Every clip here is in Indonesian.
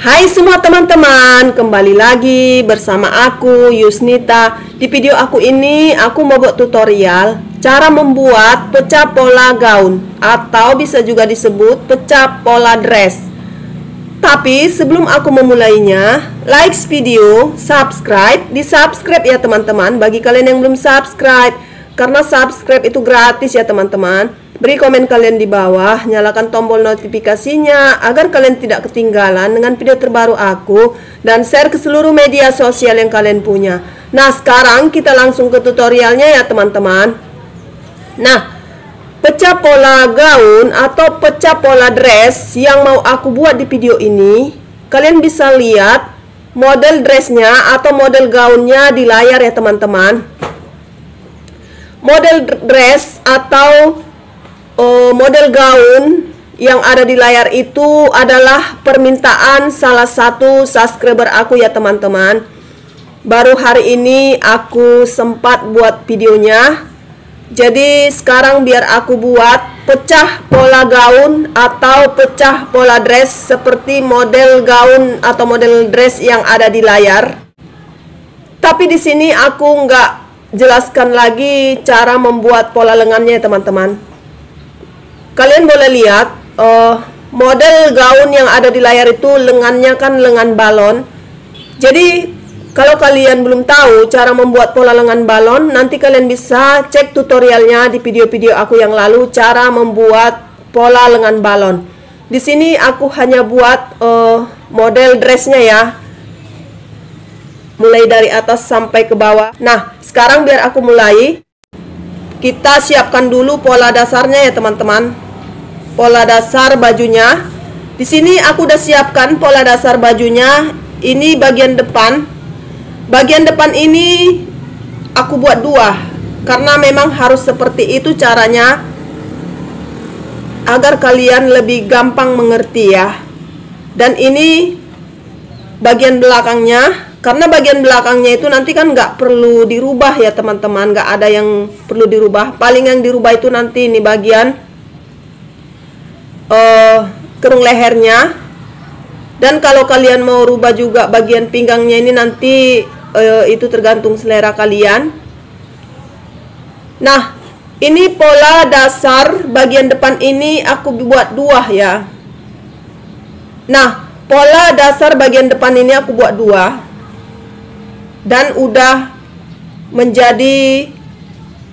Hai semua teman-teman, kembali lagi bersama aku Yusnita. Di video aku ini aku mau buat tutorial cara membuat pecah pola gaun atau bisa juga disebut pecah pola dress. Tapi sebelum aku memulainya, like video, subscribe, di-subscribe ya teman-teman bagi kalian yang belum subscribe. Karena subscribe itu gratis ya teman-teman. Beri komen kalian di bawah, nyalakan tombol notifikasinya agar kalian tidak ketinggalan dengan video terbaru aku, dan share ke seluruh media sosial yang kalian punya. Nah, sekarang kita langsung ke tutorialnya ya teman-teman. Nah, pecah pola gaun atau pecah pola dress yang mau aku buat di video ini, kalian bisa lihat model dressnya atau model gaunnya di layar ya teman-teman. Model dress atau model gaun yang ada di layar itu adalah permintaan salah satu subscriber aku ya teman-teman. Baru hari ini aku sempat buat videonya. Jadi sekarang biar aku buat pecah pola gaun atau pecah pola dress seperti model gaun atau model dress yang ada di layar. Tapi di sini aku nggak jelaskan lagi cara membuat pola lengannya ya teman-teman. Kalian boleh lihat model gaun yang ada di layar itu lengannya kan lengan balon. Jadi kalau kalian belum tahu cara membuat pola lengan balon, nanti kalian bisa cek tutorialnya di video-video aku yang lalu cara membuat pola lengan balon. Di sini aku hanya buat model dressnya ya, mulai dari atas sampai ke bawah. Nah, sekarang biar aku mulai. Kita siapkan dulu pola dasarnya ya teman-teman. Pola dasar bajunya. Di sini aku udah siapkan pola dasar bajunya. Ini bagian depan. Bagian depan ini aku buat dua, karena memang harus seperti itu caranya agar kalian lebih gampang mengerti ya. Dan ini bagian belakangnya. Karena bagian belakangnya itu nanti kan nggak perlu dirubah ya teman-teman, nggak ada yang perlu dirubah. Paling yang dirubah itu nanti ini bagian kerung lehernya. Dan kalau kalian mau rubah juga bagian pinggangnya ini nanti itu tergantung selera kalian. Nah, ini pola dasar bagian depan ini aku buat dua ya. Nah, pola dasar bagian depan ini aku buat dua, dan udah menjadi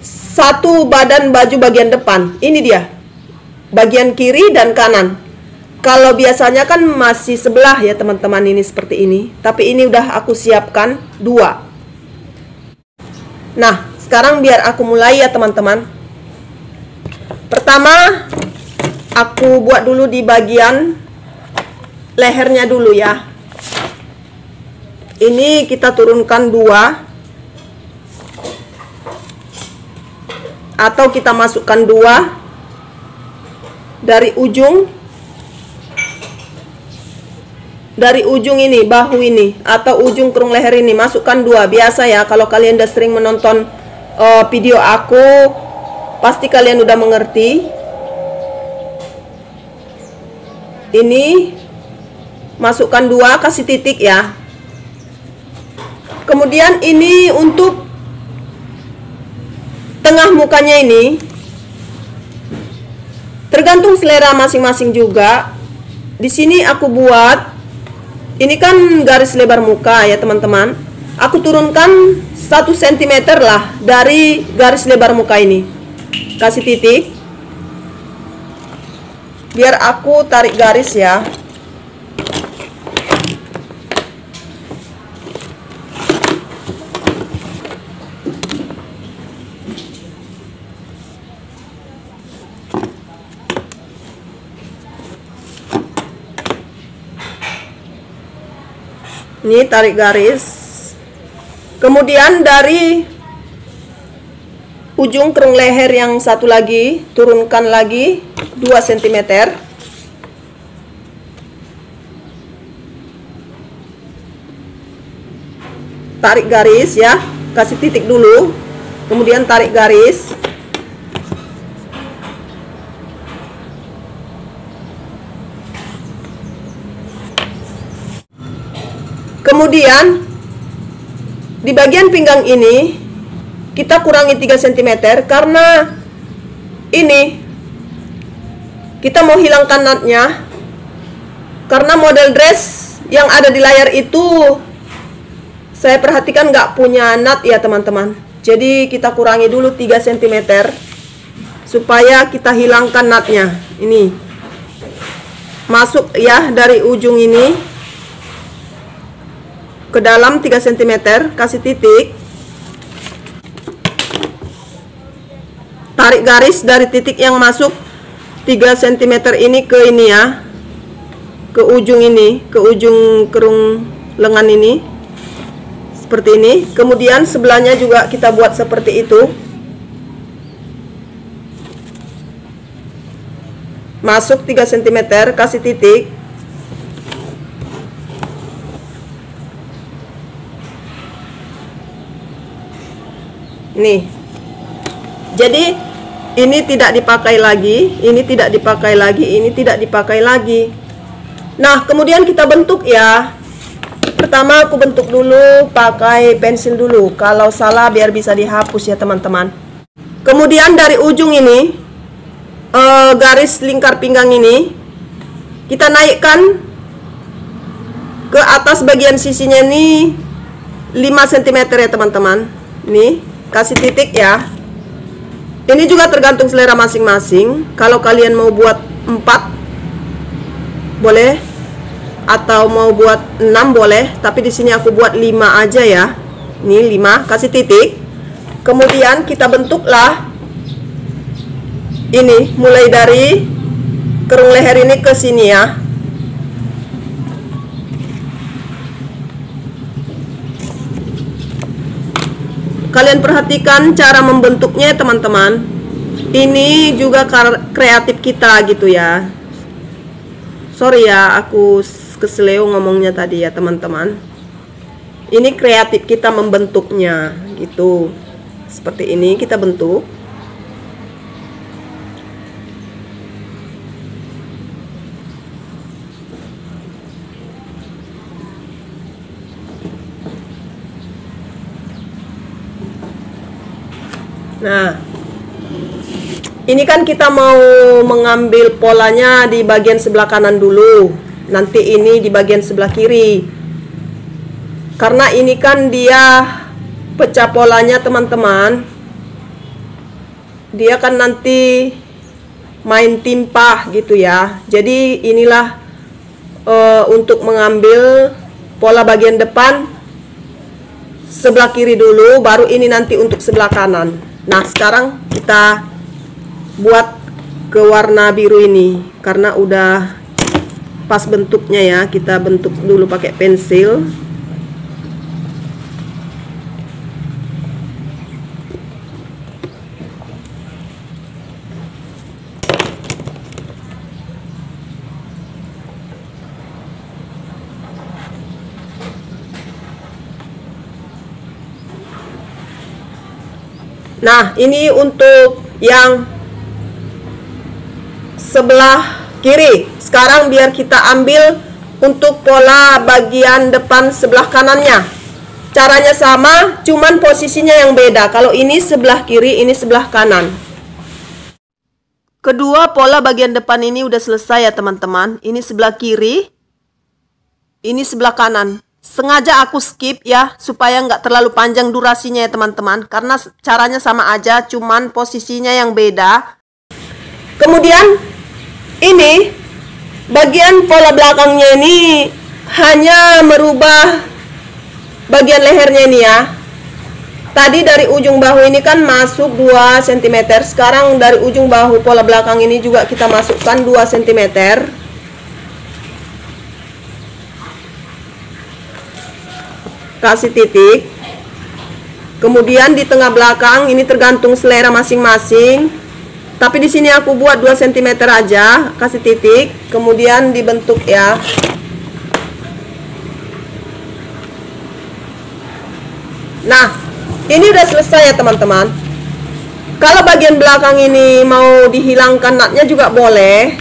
satu badan baju bagian depan. Ini dia bagian kiri dan kanan. Kalau biasanya kan masih sebelah ya teman-teman, ini seperti ini. Tapi ini udah aku siapkan dua. Nah, sekarang biar aku mulai ya teman-teman. Pertama, aku buat dulu di bagian lehernya dulu ya. Ini kita turunkan dua, atau kita masukkan dua dari ujung ini, bahu ini atau ujung kerung leher ini, masukkan dua. Biasa ya, kalau kalian udah sering menonton video aku, pasti kalian udah mengerti. Ini masukkan dua, kasih titik ya. Kemudian ini untuk tengah mukanya ini tergantung selera masing-masing juga. Di sini aku buat, ini kan garis lebar muka ya teman-teman. Aku turunkan 1 cm lah dari garis lebar muka ini. Kasih titik. Biar aku tarik garis ya. Ini tarik garis. Kemudian dari ujung kerung leher yang satu lagi turunkan lagi 2 cm. Tarik garis ya, kasih titik dulu. Kemudian tarik garis. Kemudian di bagian pinggang ini kita kurangi 3 cm karena ini kita mau hilangkan nutnya. Karena model dress yang ada di layar itu saya perhatikan nggak punya nut ya teman-teman. Jadi kita kurangi dulu 3 cm supaya kita hilangkan nutnya. Ini masuk ya dari ujung ini ke dalam 3 cm, kasih titik, tarik garis dari titik yang masuk 3 cm ini ke ini ya, ke ujung ini, ke ujung kerung lengan ini, seperti ini. Kemudian sebelahnya juga kita buat seperti itu, masuk 3 cm, kasih titik, nih. Jadi ini tidak dipakai lagi, ini tidak dipakai lagi, ini tidak dipakai lagi. Nah, kemudian kita bentuk ya. Pertama aku bentuk dulu pakai pensil dulu. Kalau salah biar bisa dihapus ya teman-teman. Kemudian dari ujung ini, garis lingkar pinggang ini, kita naikkan ke atas bagian sisinya ini 5 cm ya teman-teman. Nih, kasih titik ya. Ini juga tergantung selera masing-masing. Kalau kalian mau buat 4 boleh, atau mau buat 6 boleh, tapi di sini aku buat 5 aja ya. Ini 5, kasih titik. Kemudian kita bentuklah ini mulai dari kerung leher ini ke sini ya. Kalian perhatikan cara membentuknya teman-teman. Ini juga kreatif kita gitu ya. Sorry ya, aku keseleo ngomongnya tadi ya teman-teman. Ini kreatif kita membentuknya gitu. Seperti ini kita bentuk. Nah, ini kan kita mau mengambil polanya di bagian sebelah kanan dulu. Nanti ini di bagian sebelah kiri. Karena ini kan dia pecah polanya teman-teman. Dia kan nanti main timpah gitu ya. Jadi inilah untuk mengambil pola bagian depan sebelah kiri dulu, baru ini nanti untuk sebelah kanan. Nah, sekarang kita buat ke warna biru ini karena udah pas bentuknya ya. Kita bentuk dulu pakai pensil. Nah, ini untuk yang sebelah kiri. Sekarang biar kita ambil untuk pola bagian depan sebelah kanannya. Caranya sama, cuman posisinya yang beda. Kalau ini sebelah kiri, ini sebelah kanan. Kedua pola bagian depan ini udah selesai ya teman-teman. Ini sebelah kiri, ini sebelah kanan. Sengaja aku skip ya, supaya nggak terlalu panjang durasinya ya teman-teman. Karena caranya sama aja, cuman posisinya yang beda. Kemudian ini bagian pola belakangnya ini hanya merubah bagian lehernya ini ya. Tadi dari ujung bahu ini kan masuk 2 cm. Sekarang dari ujung bahu pola belakang ini juga kita masukkan 2 cm. Kasih titik. Kemudian di tengah belakang ini tergantung selera masing-masing. Tapi di sini aku buat 2 cm aja, kasih titik. Kemudian dibentuk ya. Nah, ini udah selesai ya teman-teman. Kalau bagian belakang ini mau dihilangkan nutnya juga boleh.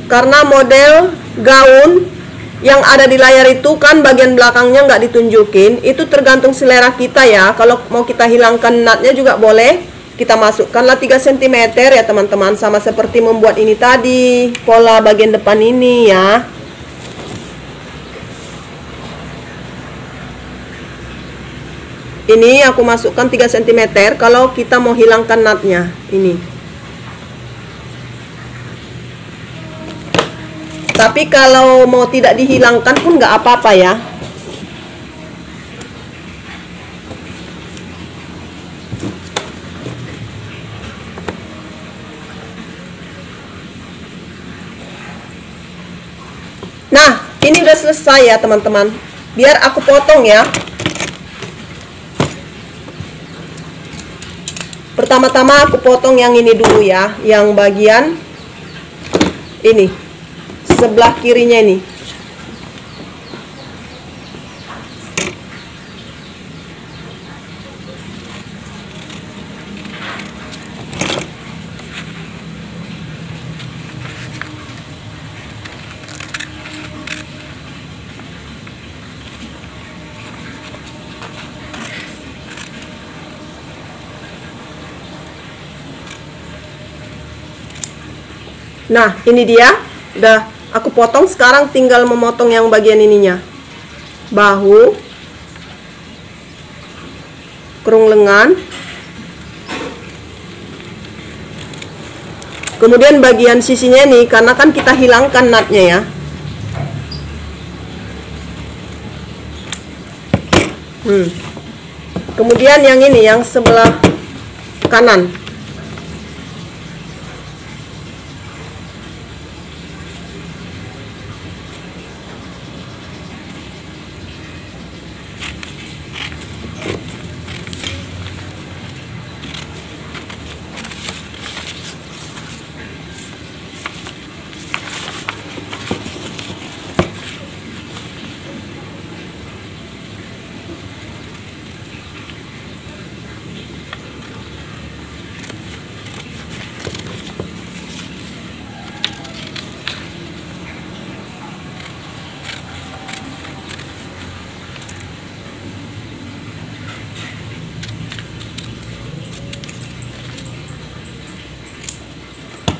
Karena model gaun yang ada di layar itu kan bagian belakangnya nggak ditunjukin. Itu tergantung selera kita ya. Kalau mau kita hilangkan nutnya juga boleh. Kita masukkanlah 3 cm ya teman-teman. Sama seperti membuat ini tadi, pola bagian depan ini ya. Ini aku masukkan 3 cm kalau kita mau hilangkan nutnya. Ini. Tapi kalau mau tidak dihilangkan pun nggak apa-apa ya. Nah, ini udah selesai ya teman-teman. Biar aku potong ya. Pertama-tama aku potong yang ini dulu ya, yang bagian ini, sebelah kirinya ini. Nah, ini dia. Udah aku potong, sekarang tinggal memotong yang bagian ininya. Bahu, kerung lengan. Kemudian bagian sisinya nih, karena kan kita hilangkan nutnya ya. Kemudian yang ini, yang sebelah kanan.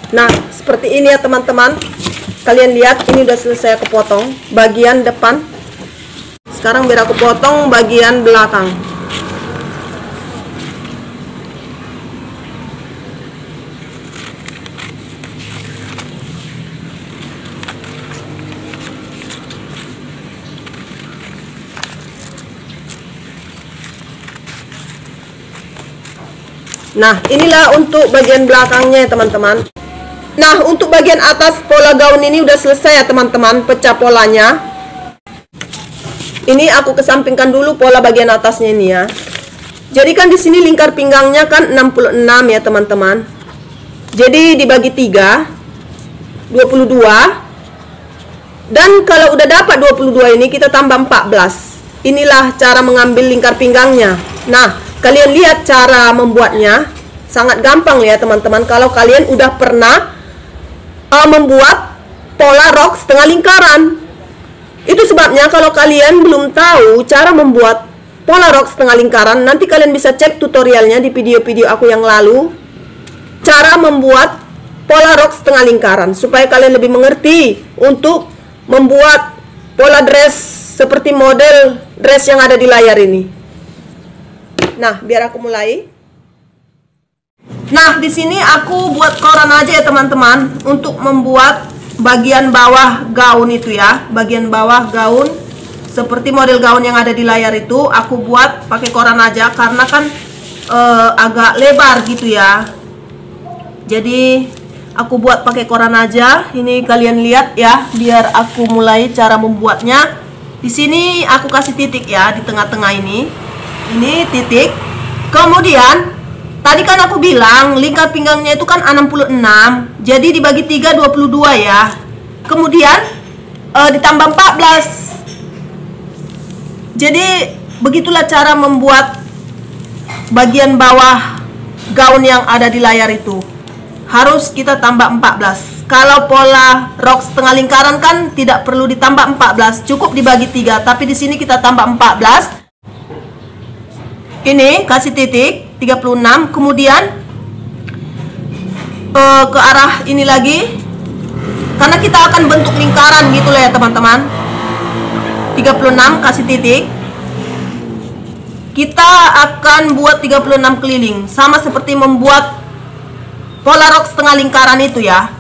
Nah, seperti ini ya teman-teman. Kalian lihat, ini udah selesai aku potong bagian depan. Sekarang biar aku potong bagian belakang. Nah, inilah untuk bagian belakangnya ya teman-teman. Nah, untuk bagian atas pola gaun ini udah selesai ya teman-teman, pecah polanya. Ini aku kesampingkan dulu pola bagian atasnya ini ya. Jadi kan di sini lingkar pinggangnya kan 66 ya teman-teman. Jadi dibagi 3, 22. Dan kalau udah dapat 22 ini kita tambah 14. Inilah cara mengambil lingkar pinggangnya. Nah, kalian lihat cara membuatnya. Sangat gampang ya teman-teman. Kalau kalian udah pernah membuat pola rok setengah lingkaran. Itu sebabnya kalau kalian belum tahu cara membuat pola rok setengah lingkaran, nanti kalian bisa cek tutorialnya di video-video aku yang lalu. Cara membuat pola rok setengah lingkaran, supaya kalian lebih mengerti untuk membuat pola dress seperti model dress yang ada di layar ini. Nah, biar aku mulai. Nah, di sini aku buat koran aja ya teman-teman, untuk membuat bagian bawah gaun itu ya, bagian bawah gaun seperti model gaun yang ada di layar itu. Aku buat pakai koran aja karena kan agak lebar gitu ya. Jadi aku buat pakai koran aja. Ini kalian lihat ya, biar aku mulai cara membuatnya. Di sini aku kasih titik ya di tengah-tengah ini. Ini titik. Kemudian tadi kan aku bilang lingkar pinggangnya itu kan 66. Jadi dibagi 3, 22 ya. Kemudian ditambah 14. Jadi begitulah cara membuat bagian bawah gaun yang ada di layar itu. harus kita tambah 14. Kalau pola rok setengah lingkaran kan tidak perlu ditambah 14, cukup dibagi 3. Tapi di sini kita tambah 14. Ini kasih titik 36, kemudian ke arah ini lagi, karena kita akan bentuk lingkaran gitu lah ya teman-teman. 36 kasih titik. Kita akan buat 36 keliling, sama seperti membuat pola rok setengah lingkaran itu ya.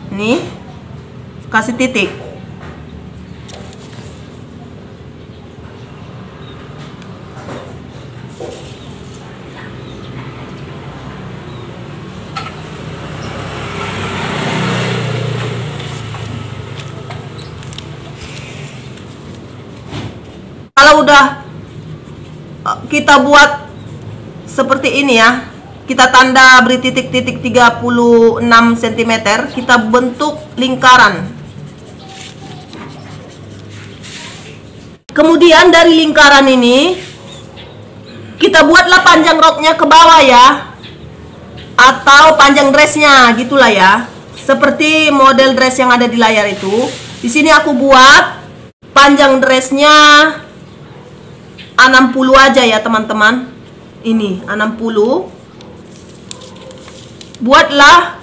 Nih, kasih titik. Kalau udah kita buat seperti ini ya, kita tanda beri titik-titik 36 cm, kita bentuk lingkaran. Kemudian dari lingkaran ini kita buatlah panjang roknya ke bawah ya, atau panjang dressnya gitulah ya, seperti model dress yang ada di layar itu. Di sini aku buat panjang dressnya 60 aja ya teman-teman. Ini 60. Buatlah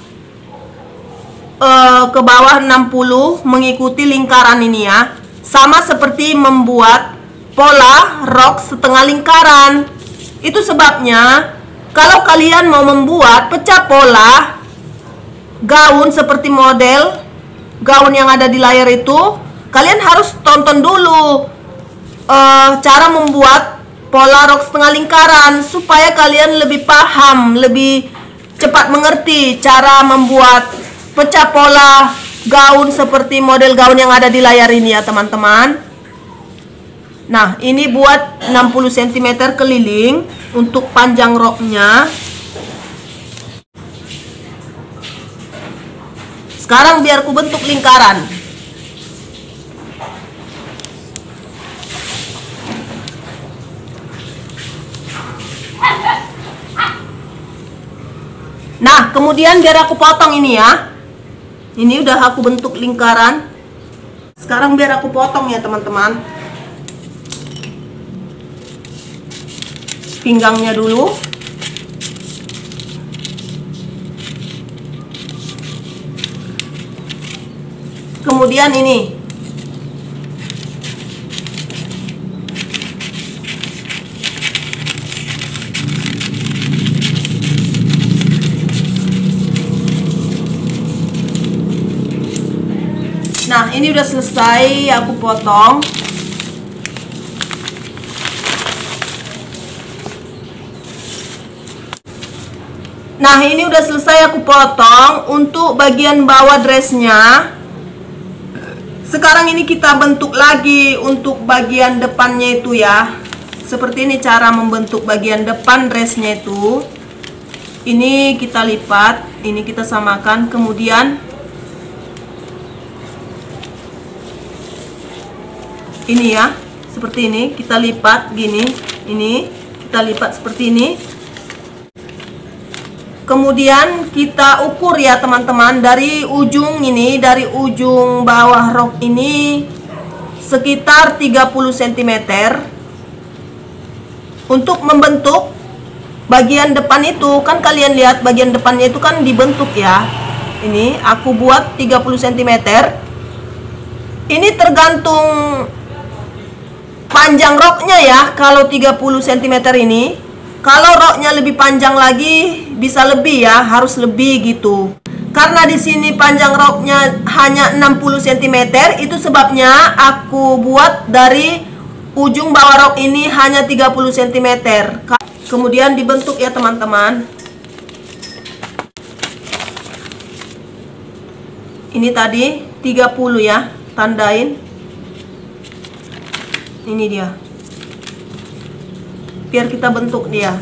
ke bawah 60 mengikuti lingkaran ini ya. Sama seperti membuat pola rok setengah lingkaran. Itu sebabnya kalau kalian mau membuat pecah pola gaun seperti model gaun yang ada di layar itu, kalian harus tonton dulu cara membuat pola rok setengah lingkaran, supaya kalian lebih paham, lebih cepat mengerti cara membuat pecah pola gaun seperti model gaun yang ada di layar ini ya teman-teman. Nah, ini buat 60 cm keliling untuk panjang roknya. Sekarang biar ku bentuk lingkaran. Nah, kemudian biar aku potong ini ya. Ini udah aku bentuk lingkaran. Sekarang biar aku potong ya teman-teman. Pinggangnya dulu. Kemudian ini. Nah, ini udah selesai aku potong. Nah, ini udah selesai aku potong untuk bagian bawah dressnya. Sekarang ini kita bentuk lagi untuk bagian depannya itu ya. Seperti ini cara membentuk bagian depan dressnya itu. Ini kita lipat, ini kita samakan, kemudian ini ya, seperti ini kita lipat gini, ini kita lipat seperti ini. Kemudian kita ukur ya teman-teman, dari ujung ini, dari ujung bawah rok ini sekitar 30 cm untuk membentuk bagian depan itu. Kan kalian lihat bagian depannya itu kan dibentuk ya. Ini aku buat 30 cm. Ini tergantung panjang roknya ya. Kalau 30 cm ini, kalau roknya lebih panjang lagi bisa lebih ya, harus lebih gitu. Karena di sini panjang roknya hanya 60 cm, itu sebabnya aku buat dari ujung bawah rok ini hanya 30 cm. Kemudian dibentuk ya teman-teman. Ini tadi 30 ya, tandain. Ini dia. Biar kita bentuk dia.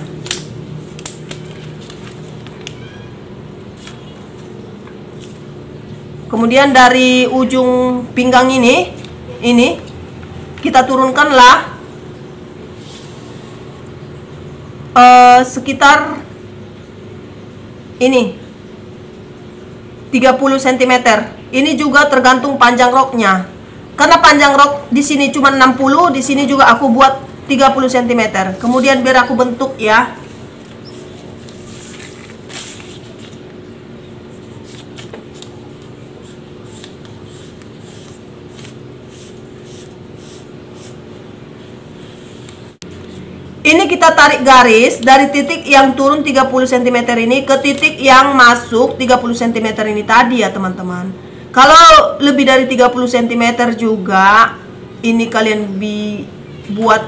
Kemudian dari ujung pinggang ini kita turunkanlah sekitar Ini 30 cm. Ini juga tergantung panjang roknya. Karena panjang rok di sini cuma 60, di sini juga aku buat 30 cm. Kemudian biar aku bentuk ya. Ini kita tarik garis dari titik yang turun 30 cm ini ke titik yang masuk 30 cm ini tadi ya teman-teman. Kalau lebih dari 30 cm juga, ini kalian buat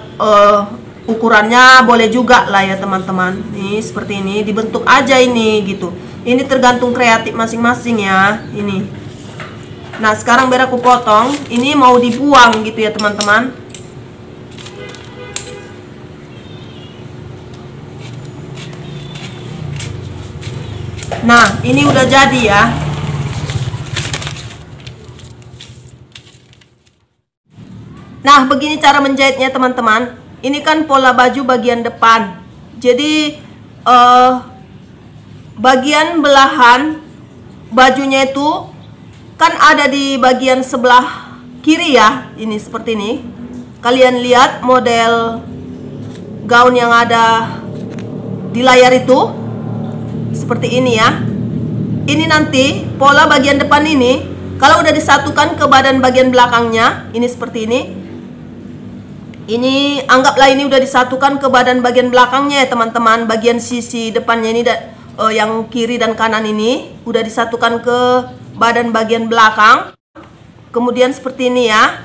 ukurannya boleh juga lah ya teman-teman. Nih seperti ini, dibentuk aja ini gitu. Ini tergantung kreatif masing-masing ya. Ini. Nah sekarang biar aku potong. Ini mau dibuang gitu ya teman-teman. Nah, ini udah jadi ya. Nah, begini cara menjahitnya teman-teman. Ini kan pola baju bagian depan. Jadi bagian belahan bajunya itu kan ada di bagian sebelah kiri ya. Ini seperti ini. Kalian lihat model gaun yang ada di layar itu. Seperti ini ya. Ini nanti pola bagian depan ini kalau udah disatukan ke badan bagian belakangnya, ini seperti ini. Ini anggaplah ini udah disatukan ke badan bagian belakangnya ya teman-teman. Bagian sisi depannya ini yang kiri dan kanan ini udah disatukan ke badan bagian belakang. Kemudian seperti ini ya.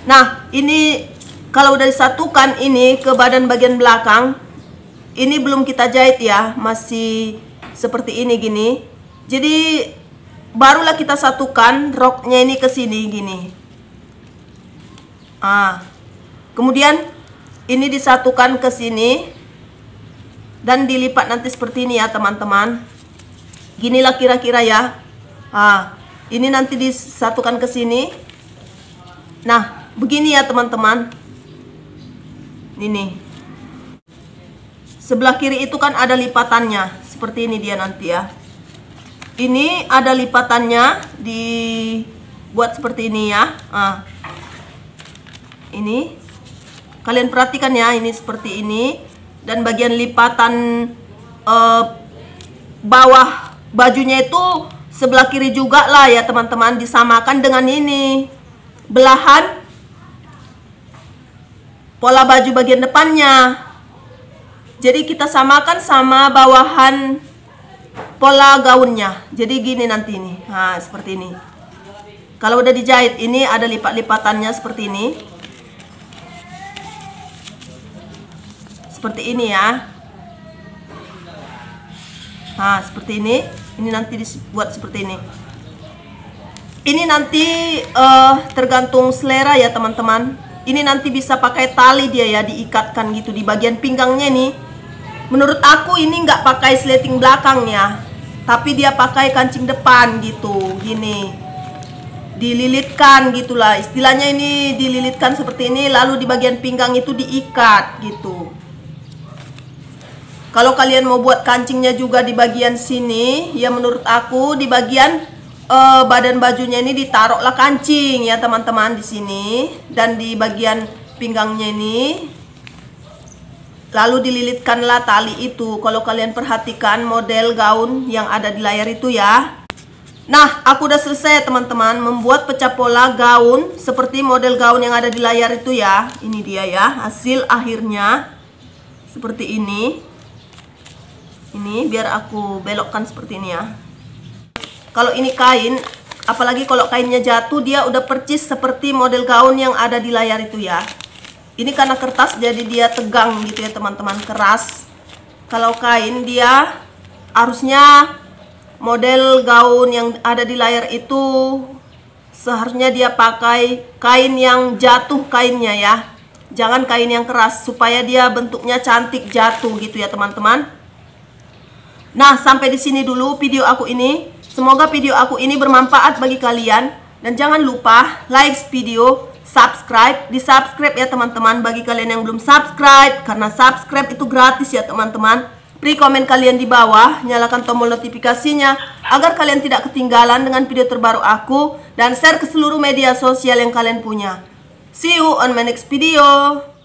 Nah, ini kalau udah disatukan ini ke badan bagian belakang, ini belum kita jahit ya, masih seperti ini gini. Jadi barulah kita satukan roknya ini ke sini gini. Kemudian ini disatukan ke sini dan dilipat nanti seperti ini ya teman-teman. Ginilah kira-kira ya. Ini nanti disatukan ke sini. Nah, begini ya teman-teman. Ini. Sebelah kiri itu kan ada lipatannya. Seperti ini dia nanti ya. Ini ada lipatannya, dibuat seperti ini ya. Ini kalian perhatikan ya, ini seperti ini. Dan bagian lipatan bawah bajunya itu sebelah kiri juga lah ya teman-teman. Disamakan dengan ini belahan pola baju bagian depannya. Jadi kita samakan sama bawahan pola gaunnya. Jadi gini nanti ini. Nah, seperti ini. Kalau udah dijahit, ini ada lipat-lipatannya seperti ini. Seperti ini ya. Nah, seperti ini. Ini nanti dibuat seperti ini. Ini nanti tergantung selera ya teman-teman. Ini nanti bisa pakai tali dia ya, diikatkan gitu di bagian pinggangnya nih. Menurut aku ini nggak pakai sleting belakangnya, tapi dia pakai kancing depan gitu, gini. Dililitkan gitulah, istilahnya ini dililitkan seperti ini, lalu di bagian pinggang itu diikat gitu. Kalau kalian mau buat kancingnya juga di bagian sini, ya menurut aku di bagian badan bajunya ini ditaruhlah kancing ya teman-teman di sini, dan di bagian pinggangnya ini lalu dililitkanlah tali itu. Kalau kalian perhatikan model gaun yang ada di layar itu ya. Nah, aku udah selesai teman-teman membuat pecah pola gaun seperti model gaun yang ada di layar itu ya. Ini dia ya, hasil akhirnya seperti ini. Ini biar aku belokkan seperti ini ya. Kalau ini kain, apalagi kalau kainnya jatuh, dia udah percis seperti model gaun yang ada di layar itu ya. Ini karena kertas jadi dia tegang gitu ya teman-teman, keras. Kalau kain dia harusnya model gaun yang ada di layar itu seharusnya dia pakai kain yang jatuh kainnya ya. Jangan kain yang keras supaya dia bentuknya cantik jatuh gitu ya teman-teman. Nah, sampai di sini dulu video aku ini. Semoga video aku ini bermanfaat bagi kalian, dan jangan lupa like video, subscribe, di-subscribe ya teman-teman bagi kalian yang belum subscribe, karena subscribe itu gratis ya teman-teman. komen kalian di bawah, nyalakan tombol notifikasinya agar kalian tidak ketinggalan dengan video terbaru aku, dan share ke seluruh media sosial yang kalian punya. See you on my next video.